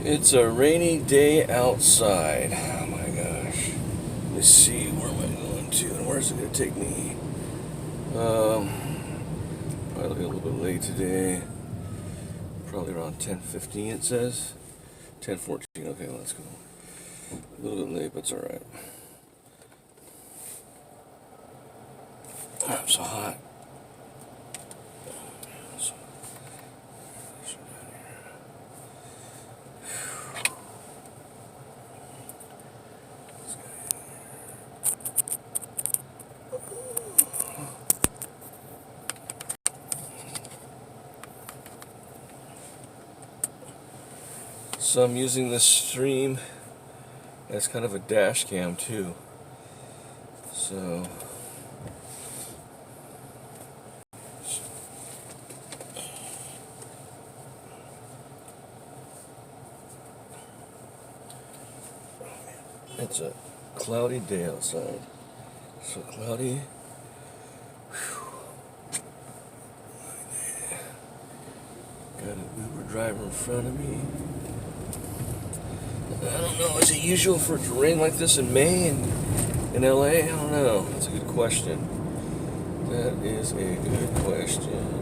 It's a rainy day outside. Oh my gosh. Let me see, where am I going to and where's it going to take me? Probably a little bit late today. Probably around 10:15 it says. 10:14, okay, let's go. A little bit late, but it's alright. I'm so hot. So I'm using this stream as kind of a dash cam too. So it's a cloudy day outside. So cloudy. Got an Uber driver in front of me. I don't know, is it usual for it to rain like this in May in LA? I don't know. That's a good question. That is a good question.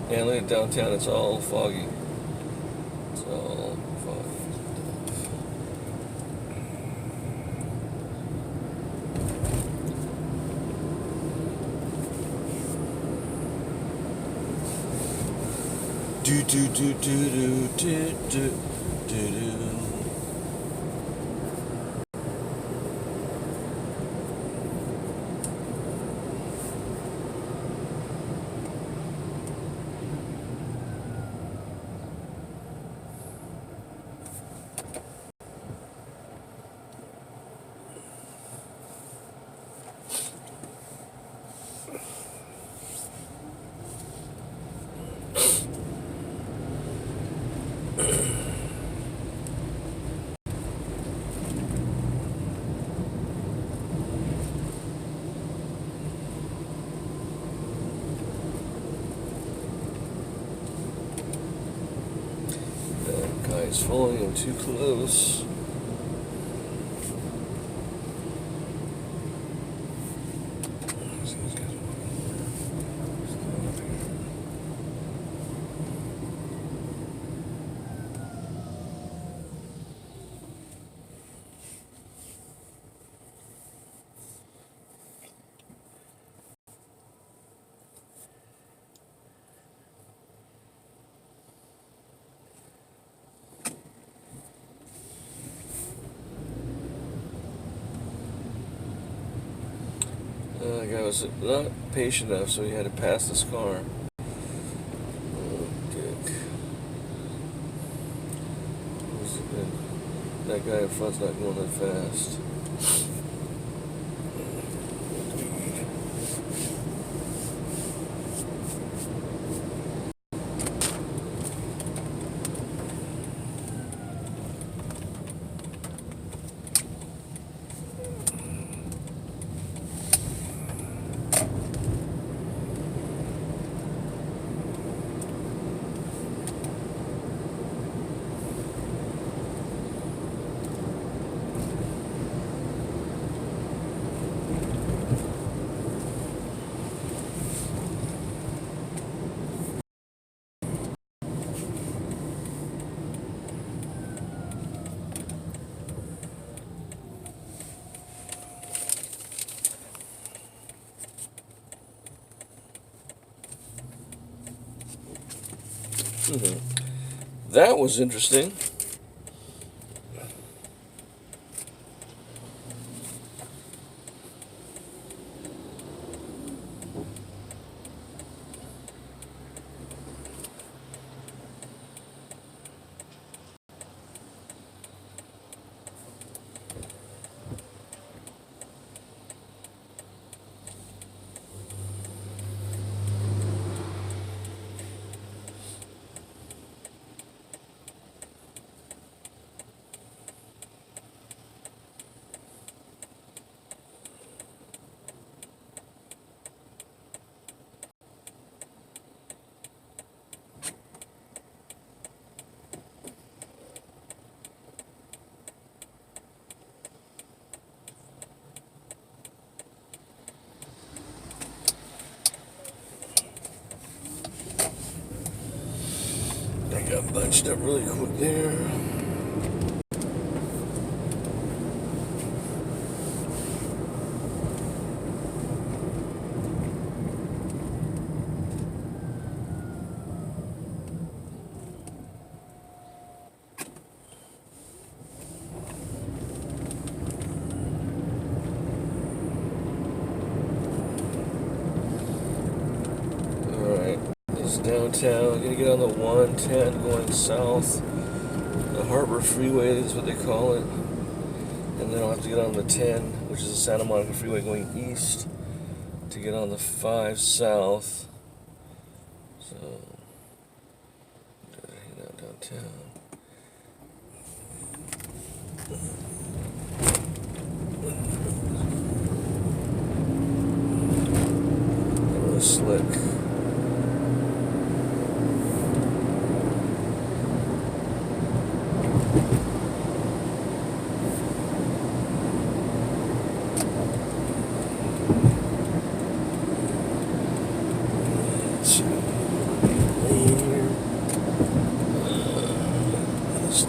Yeah, look at downtown, it's all foggy. It's all foggy. Do do do do do do do do do. That guy's following him too close. The guy was not patient enough, so he had to pass this car. Oh, dick. That guy in front's not going that fast. That was interesting. I got bunched up really quick there. Downtown, I'm gonna get on the 110 going south. The Harbor Freeway is what they call it. And then I'll have to get on the 10, which is the Santa Monica Freeway going east, to get on the 5 south. So, hang out downtown. Really slick.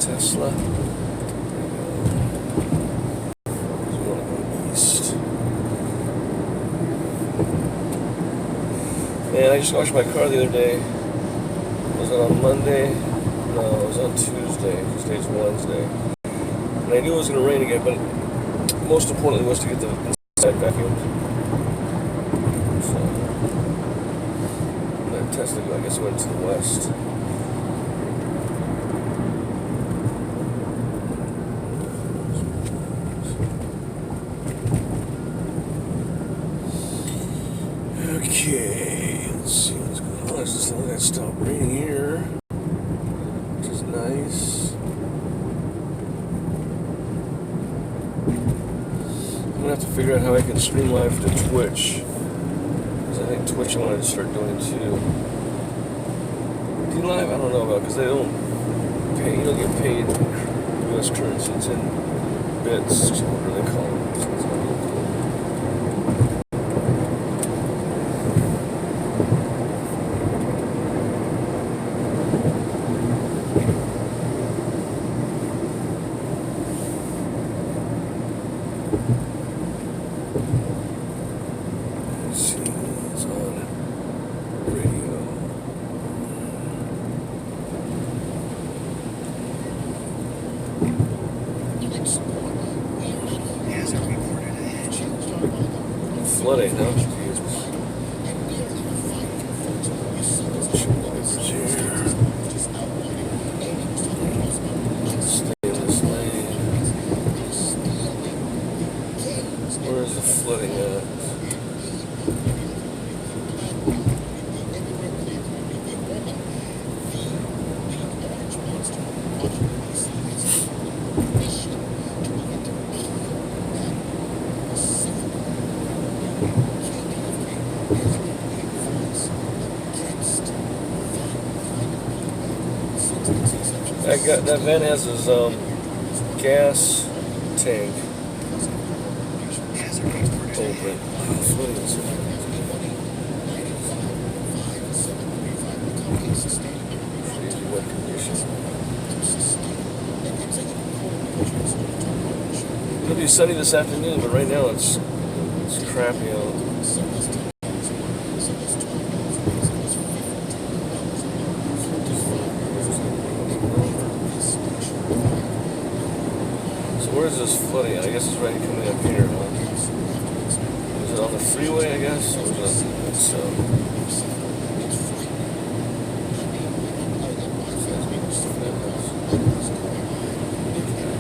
Tesla. East. Man, I just washed my car the other day. Was it on Monday? No, it was on Tuesday. Today's Wednesday. And I knew it was going to rain again, but most importantly was to get the inside vacuumed. So, that Tesla, I guess, went to the west. Okay, let's see what's going on. It's just letting it stop raining here, which is nice. I'm gonna have to figure out how I can stream live to Twitch, because I think Twitch I wanted to start doing too. D-Live, I don't know about, because they don't pay. You don't get paid in U.S. currency. It's in bits. What do they call it? Flooding, huh? Stay in this lane. Where is the flooding at? That van has his gas tank open. Crazy wet conditions. It'll be sunny this afternoon, but right now it's crappy out. flooding. I guess it's already coming up here, huh? Was it on the freeway, I guess? Or was it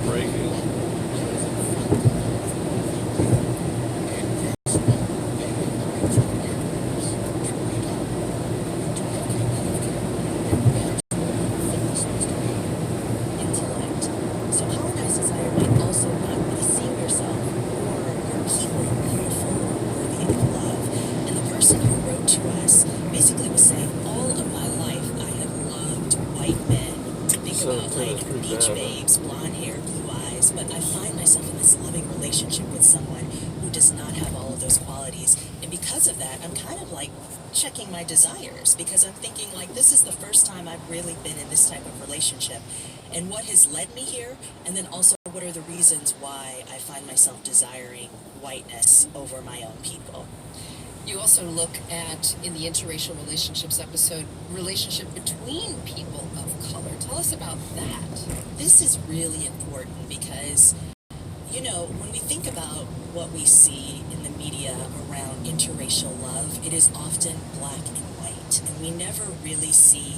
braking? Beach babes, blonde hair, blue eyes, but I find myself in this loving relationship with someone who does not have all of those qualities. And because of that, I'm kind of like checking my desires because I'm thinking like this is the first time I've really been in this type of relationship. And what has led me here, and then also what are the reasons why I find myself desiring whiteness over my own people. You also look at, in the interracial relationships episode, relationship between people of color. Tell us about that. This is really important because, you know, when we think about what we see in the media around interracial love, it is often black and white. And we never really see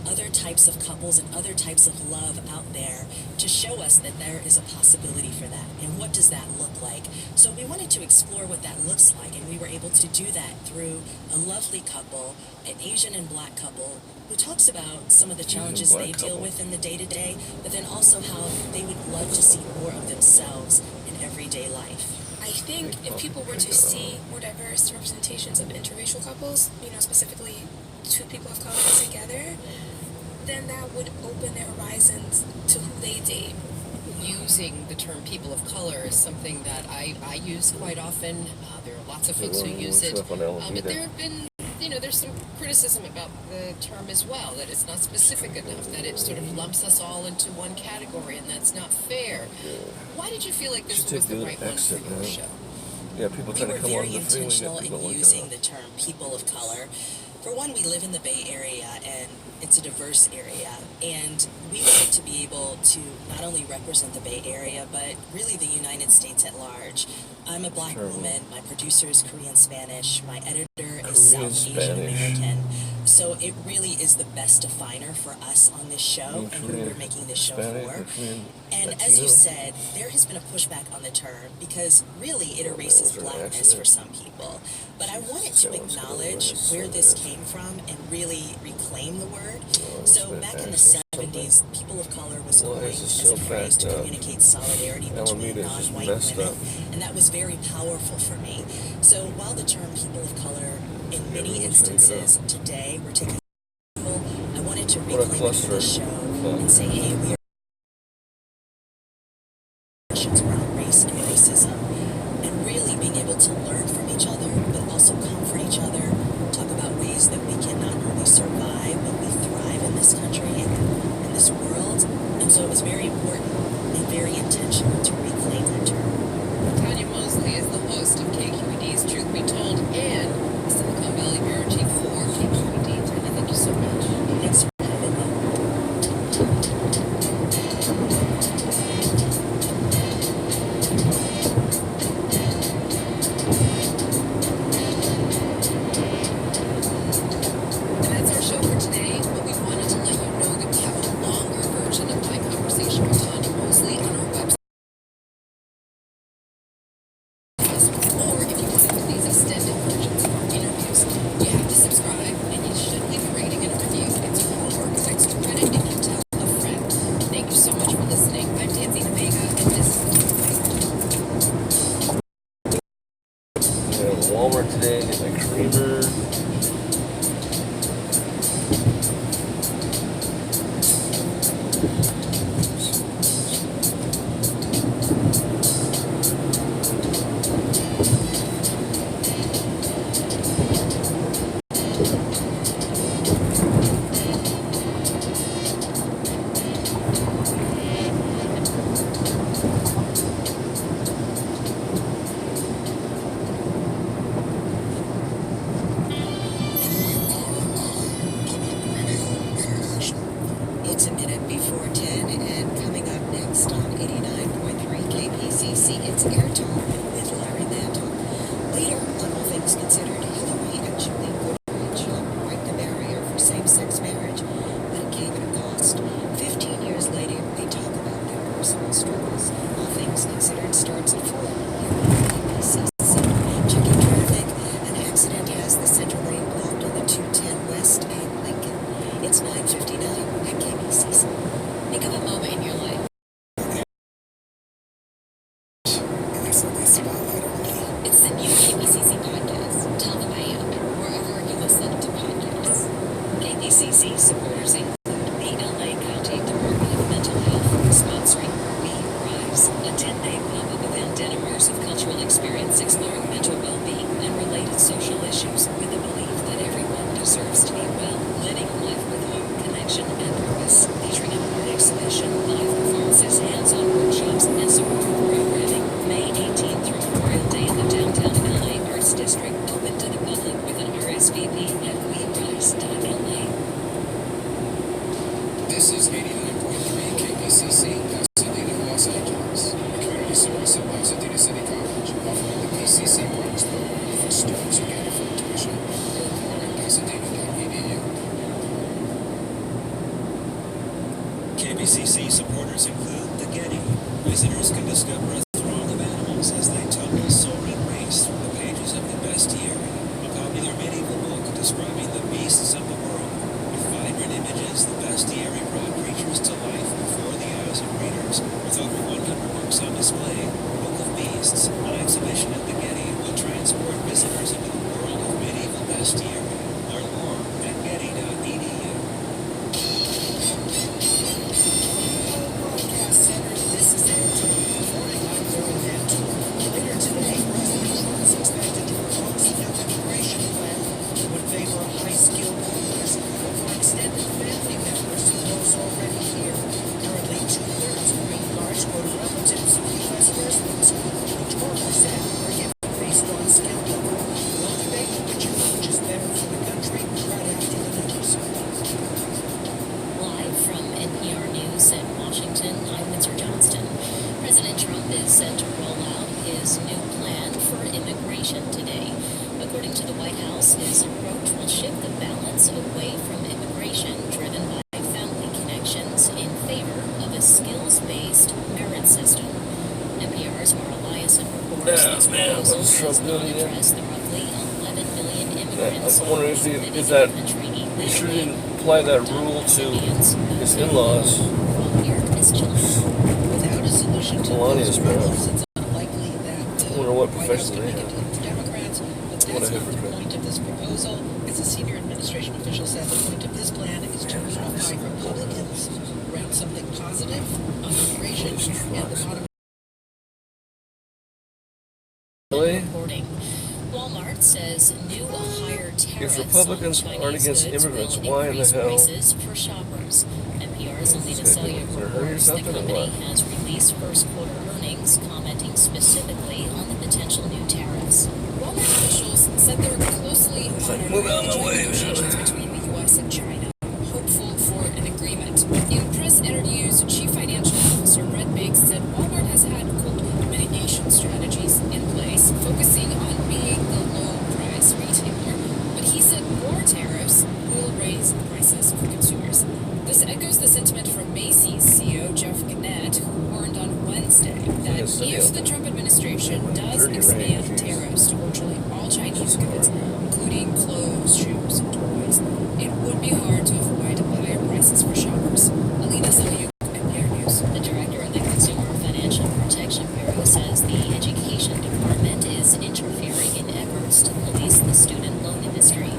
other types of couples and other types of love out there to show us that there is a possibility for that. And what does that look like? So we wanted to explore what that looks like, and we were able to do that through a lovely couple, an Asian and black couple, who talks about some of the challenges they deal with in the day-to-day, but then also how they would love to see more of themselves in everyday life. I think if people were to see more diverse representations of interracial couples, you know, specifically two people of color together, then that would open their horizons to who they date. Using the term people of color is something that I use quite often. There are lots of folks who use it, but there have been, you know, there's some criticism about the term as well, that it's not specific enough, that it sort of lumps us all into one category, and that's not fair. Why did you feel like this was the right one for your show? Yeah, people trying to come on the freeway. We were very intentional in using the term people of color. For one, we live in the Bay Area, and it's a diverse area, and we like to be able to not only represent the Bay Area, but really the United States at large. I'm a black woman, my producer is Korean Spanish, my editor is South Asian American, so it really is the best definer for us on this show and who we're making this show for. And as you said, there has been a pushback on the term because really it erases blackness for some people. But I wanted to acknowledge where this came from and really reclaim the word. So back in the 70s, people of color was coined as a phrase to communicate solidarity between non-white women, and that was very powerful for me. So while the term people of color in many instances today we're taking people, I wanted to reclaim it for the show and say, hey, we are around race and racism, and really being able to learn from each other, but also comfort each other, talk about ways that we can not only survive, but we thrive in this country and in this world. And so it was very important and very intentional to reclaim that term. Tanya Mosley is the host of KQED's Truth Be Told and the Silicon Valley Bureau Chief for KQED. Tanya, thank you so much. Thanks for having me. And that's our show for today, but we wanted to let you know that we have a longer version of my conversation with Tanya Mosley on our website. Or if you want to hear these extended versions of our interviews, you have to subscribe and you should leave a rating and a review. It's your homework, it's extra credit if you tell a friend. Thank you so much for listening. I'm Nancy Vega, and this is Walmart today, get my creamer. It's the new KPCC podcast. Tell them I am, wherever you listen to podcasts. KPCC supporters include the LA County Department of Mental Health, sponsoring We Rise, a 10-day pop-up event and immersive cultural experience exploring mental well-being and related social issues with the belief that everyone deserves to be well, living a life with hope, connection, and purpose. Featuring an art exhibition, live performances, hands-on workshops, and supportive programming. May 18th through Memorial Day in the downtown LA Arts District, open to the public with an RSVP at werise.la. This is 89.3 KPCC, Pasadena, Los Angeles. A community service of Pasadena City College, offering the PCC Partners Program for students who get it from tuition. Learn more at pasadena.edu. KPCC supporters include the Getty. Visitors can discover a throng of animals as they tumble, soar, and race through the pages of The Bestiary, a popular medieval book describing the beasts of the world. With vibrant images, The Bestiary brought creatures to life before the eyes of readers. With over 100 works on display, Book of Beasts, an exhibition at the Getty, will transport visitors into the world of medieval bestiary. Learn more at getty.edu. Broadcast Center, this is Anthony. Morning, I'm Lauren Nanton. Later today, President Trump is expected to propose a new immigration plan that would favor high-skilled workers over extended family members to those already here. Currently, 2/3 of green cards go to relatives of U.S. residents, while 12% are given based on skill level. We'll debate which is better for the country right after the news. Live from NPR News in Washington, I'm Windsor Johnston. President Trump is set to roll out his new plan for immigration today. According to the White House, his approach will shift the balance away from immigration driven by family connections in favor of a skills-based merit system. NPR's Mara Eliason reports this proposal does not address the roughly 11 million immigrants I wonder if living if in that the country he should illegally. apply that rule to his in-laws. Without a solution to Melania's those problems, it's unlikely that I wonder what White House profession can they make a have. deal with Democrats, but What that's a not the hypocrite. point of this proposal. As a senior administration official said, the point of this plan is to unify Republicans around something positive on immigration and the bottom. Really? Reporting. Walmart says new higher tariffs Republicans on aren't Chinese against goods immigrants, will why in the increase hell? prices for shoppers. NPR's Alina Celia Is there a hurry or reports the something or company what? has released first quarter earnings, commenting specifically on the potential new tariffs. Walmart officials said they're closely monitoring move out of the my way, negotiations man. between the U.S. and China, hopeful for an agreement. In press interviews, Chief Financial Officer Brett Biggs said Walmart has had, quote, mitigation strategies in place, focusing on being the low-price retailer. But he said more tariffs will raise prices for consumers. This echoes the sentiment from Macy's CEO Jeff Gennett, who warned on Wednesday that Yes, if the Trump administration does 30 expand range. tariffs to virtually all Chinese goods, including clothes, shoes, and toys, it would be hard to avoid higher prices for shoppers. Alina Selyuk, NPR News. The director of the Consumer Financial Protection Bureau says the Education Department is interfering in efforts to police the student loan industry.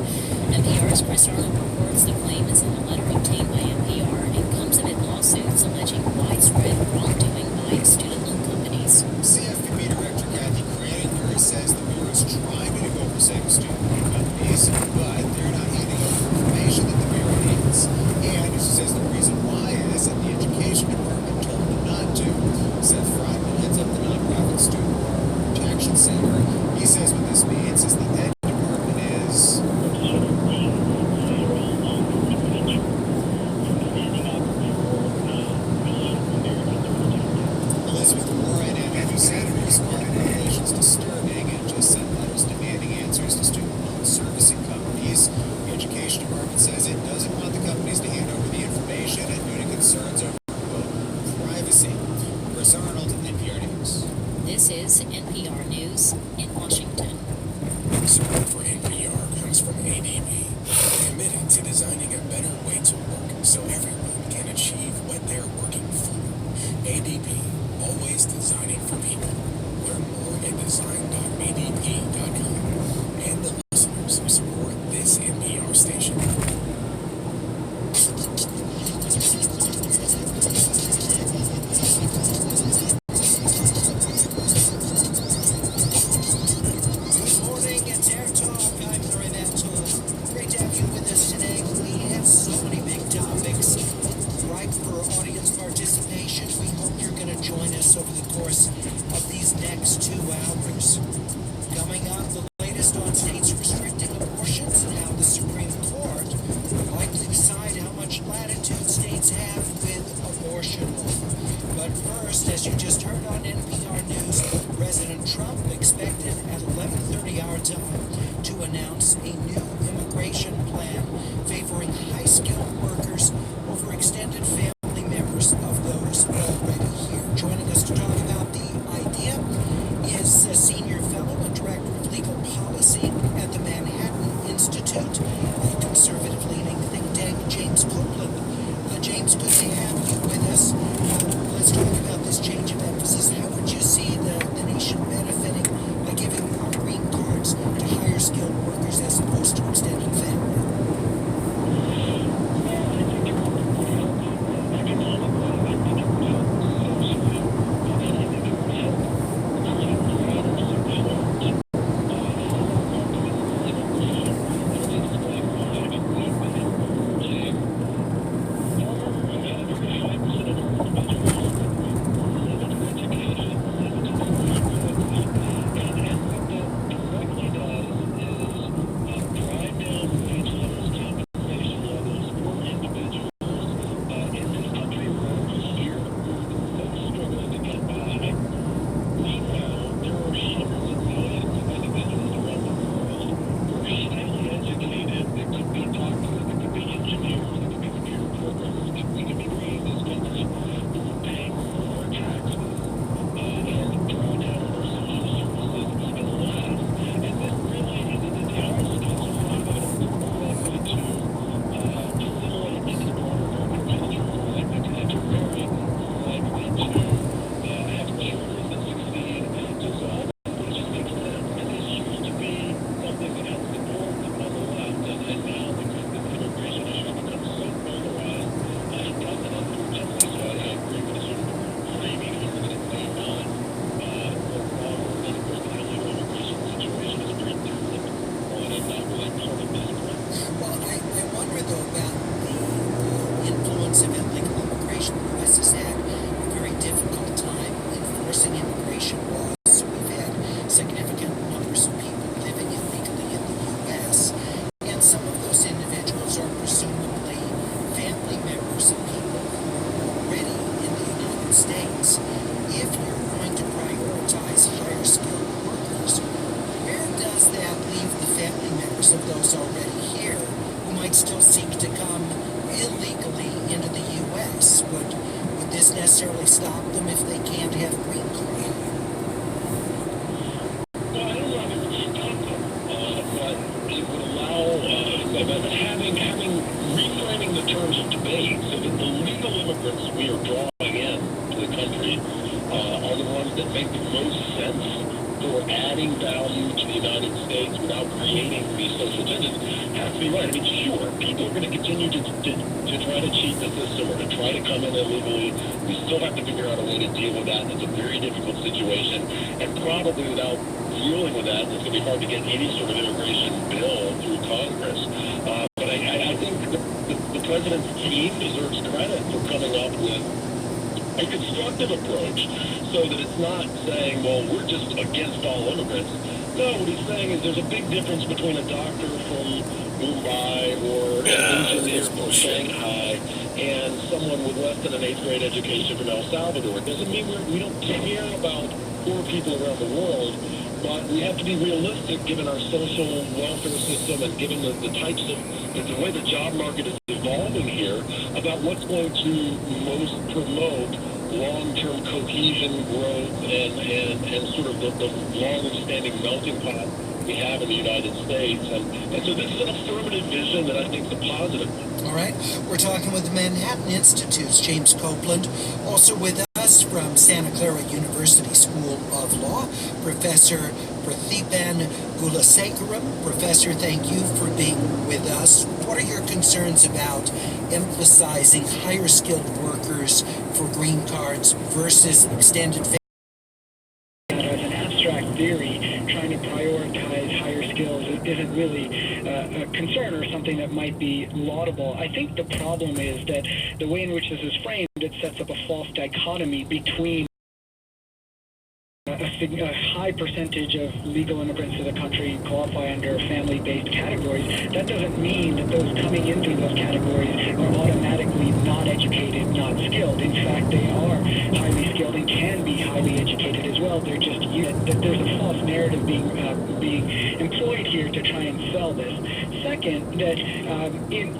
NPR's Chris Arnold reports the claim is in a letter obtained by NPR and comes amid lawsuits alleging widespread wrongdoing by student loan companies. CFPB Director Kathy Kraninger says the Bureau is trying to do oversight of student loan companies, but they're not handing over information that the Bureau needs. And she says the reason why is that the Education Department told them not to. Seth Friedman heads up the nonprofit Student Loan Protection Center. He says what this means is the Ed Department is Elizabeth Warren and many senators called the revelations disturbing and just sent letters demanding answers to student loan servicing companies. focused on states restricting abortions and how the Supreme Court will likely decide how much latitude states have with abortion law. But first, as you just heard on NPR News, President Trump expected at 11:30 our time to announce a new immigration plan favoring high-skilled workers over extended family members of those already here. Joining us to talk about the idea is a senior fellow and director of legal policy at the Manhattan Institute, a conservative-leaning think tank, James Copeland. James, good to have you with us. Let's talk about this change of emphasis. How would you see the nation benefiting by giving more green cards to higher skilled workers as opposed to extended family? Of those already here who might still seek to come illegally into the U.S. Would this necessarily stop them if they can't have green card? Well, I don't know if it would stop them, but it would allow, having reframing the terms of debate so that the legal immigrants we are drawing in to the country are the ones that make the most sense for adding value to the United States without creating these social tensions has to be right. I mean, sure, people are going to continue to try to cheat the system or to try to come in illegally. We still have to figure out a way to deal with that. It's a very difficult situation, and probably without dealing with that, it's going to be hard to get any sort of immigration bill through Congress. But I think the president's team deserves credit for coming up with a constructive approach so that it's not saying, well, we're just against all immigrants. No, what he's saying is there's a big difference between a doctor from Mumbai or an engineer from Shanghai and someone with less than an 8th grade education from El Salvador. It doesn't mean we don't care about poor people around the world, but we have to be realistic given our social welfare system and given the types of, the way the job market is evolving here, about what's going to most promote long-term cohesion, growth, and sort of the long-standing melting pot we have in the United States. And so this is an affirmative vision that I think is a positive one. All right. We're talking with the Manhattan Institute's James Copeland. Also with us from Santa Clara University School of Law, Professor Prathipan Gulasekaram. Professor, thank you for being with us. What are your concerns about emphasizing higher skilled workers for green cards versus extended family? As an abstract theory, trying to prioritize higher skills isn't really a concern or something that might be laudable. I think the problem is that the way in which this is framed, it sets up a false dichotomy between a a high percentage of legal immigrants to the country qualify under family-based categories, that doesn't mean that those coming in through those categories are automatically not educated, not skilled. In fact, they are highly skilled and can be highly educated as well. They're just that there's a false narrative being employed here to try and sell this. Second, that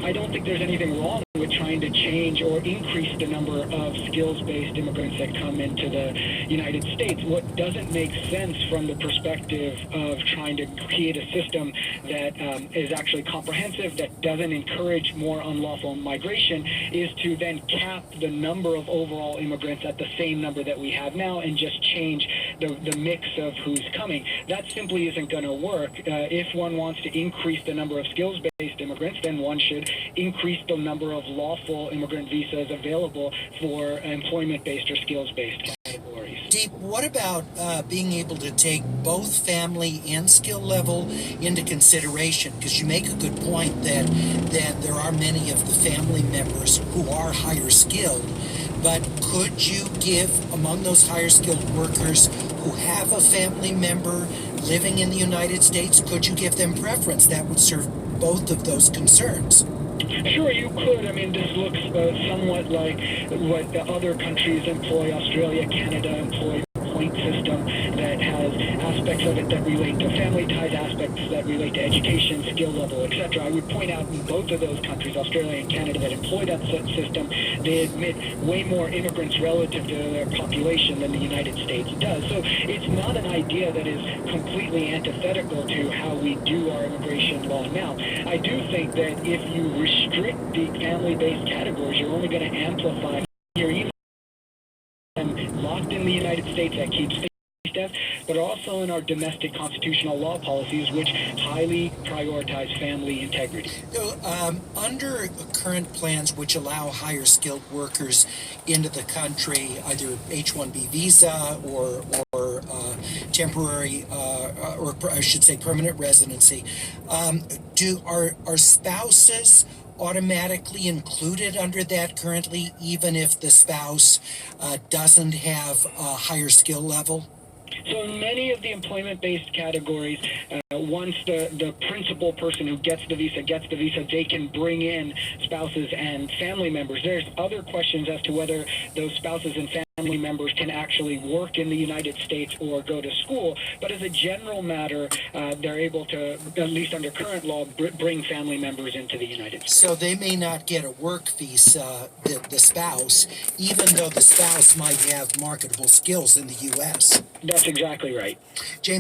I don't think there's anything wrong with trying to change or increase the number of skills-based immigrants that come into the United States. What doesn't make sense from the perspective of trying to create a system that is actually comprehensive, that doesn't encourage more unlawful migration, is to then cap the number of overall immigrants at the same number that we have now and just change the mix of who's coming. That simply isn't going to work. If one wants to increase the number of skills-based immigrants, then one should increase the number of lawful immigrant visas available for employment-based or skills-based categories. Deep, what about being able to take both family and skill level into consideration? Because you make a good point that there are many of the family members who are higher skilled, but could you give, among those higher skilled workers who have a family member living in the United States, could you give them preference that would serve both of those concerns? Sure, you could. I mean, this looks somewhat like what other countries employ. Australia, Canada employ a point system that has aspects of it that relate to family ties, aspects that relate to education, skill level, etc. I would point out in both of those countries, Australia and Canada, that employ that system, they admit way more immigrants relative to their population than the United States does. So it's not an idea that is completely antithetical to how we do our immigration law now. I do think that if you restrict the family-based categories, you're only going to amplify your email. And locked in the United States, that keeps things deaf, but also in our domestic constitutional law policies, which highly prioritize family integrity. Under current plans which allow higher skilled workers into the country, either H-1B visa or temporary, or I should say permanent residency, are spouses automatically included under that currently, even if the spouse doesn't have a higher skill level? So in many of the employment-based categories, once the principal person who gets the visa, they can bring in spouses and family members. There's other questions as to whether those spouses and family members can actually work in the United States or go to school. But as a general matter, they're able to, at least under current law, bring family members into the United States. So they may not get a work visa, the spouse, even though the spouse might have marketable skills in the U.S. That's exactly right. James,